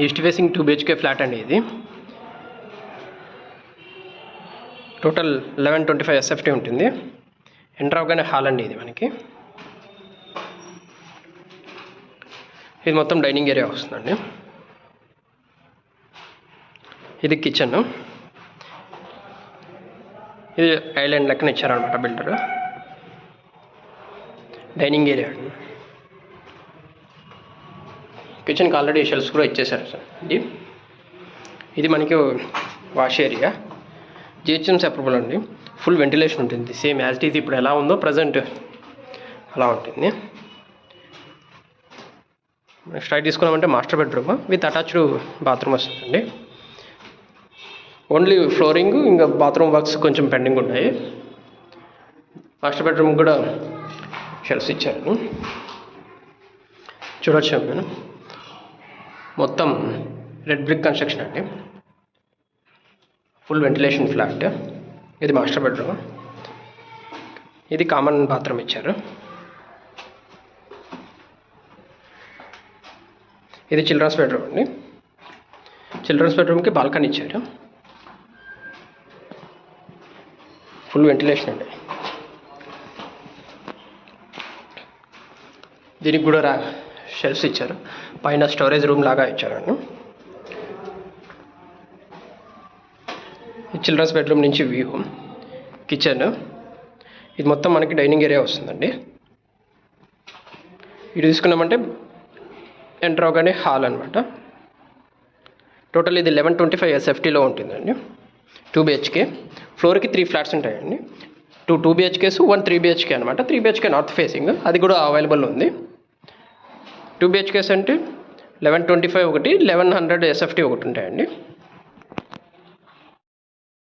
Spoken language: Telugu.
ఈస్ట్ ఫేసింగ్ 2 BHK ఫ్లాట్ అండి. ఇది టోటల్ 1125 SFT ఉంటుంది. ఎంటర్ అవగానే హాల్ అండి. ఇది మనకి ఇది మొత్తం డైనింగ్ ఏరియా వస్తుందండి. ఇది కిచెన్. ఇది ఐలాండ్ లెక్కన ఇచ్చారనమాట బిల్డర్. డైనింగ్ ఏరియా అండి. కిచెన్కి ఆల్రెడీ షెల్ఫ్స్ కూడా ఇచ్చేసారు సార్. ఇది మనకి వాష్ ఏరియా. జిహెచ్ఎంసీ అప్రూవల్ అండి. ఫుల్ వెంటిలేషన్ ఉంటుంది. సేమ్ యాజ్ ఇట్ ఈజ్ ఇప్పుడు ఎలా ఉందో ప్రజెంట్ అలా ఉంటుంది. స్ట్రైట్ తీసుకున్నామంటే master bedroom with attached bathroom వస్తుందండి. ఓన్లీ ఫ్లోరింగ్ ఇంకా బాత్రూమ్ వర్క్స్ కొంచెం పెండింగ్ ఉన్నాయి. మాస్టర్ బెడ్రూమ్ కూడా షెల్ఫ్స్ ఇచ్చారు. చూడొచ్చు నేను. మొత్తం రెడ్ బ్రిక్ కన్స్ట్రక్షన్ అండి. Full ventilation flat. ఇది మాస్టర్ బెడ్రూమ్. ఇది కామన్ బాత్రూమ్ ఇచ్చారు. ఇది చిల్డ్రన్స్ బెడ్రూమ్ అండి. చిల్డ్రన్స్ బెడ్రూమ్కి బాల్కనీ ఇచ్చారు. ఫుల్ వెంటిలేషన్ అండి. దీనికి కూడా షెల్ఫ్స్ ఇచ్చారు. పైన స్టోరేజ్ రూమ్ లాగా ఇచ్చారండి. చిల్డ్రన్స్ బెడ్రూమ్ నుంచి వ్యూ. కిచెన్. ఇది మొత్తం మనకి డైనింగ్ ఏరియా వస్తుందండి. ఇది తీసుకున్నామంటే ఎంటర్ అవగానే హాల్ అనమాట. టోటల్ ఇది 1125 SFTలో ఉంటుందండి. 2 BHK. ఫ్లోర్కి 3 ఫ్లాట్స్ ఉంటాయండి. 2 BHKs 1 3 BHK అనమాట. 3 BHK నార్త్ ఫేసింగ్, అది కూడా అవైలబుల్ ఉంది. 2 BHKs అంటే 1125 ఒకటి, 1100 SFT ఒకటి ఉంటాయండి.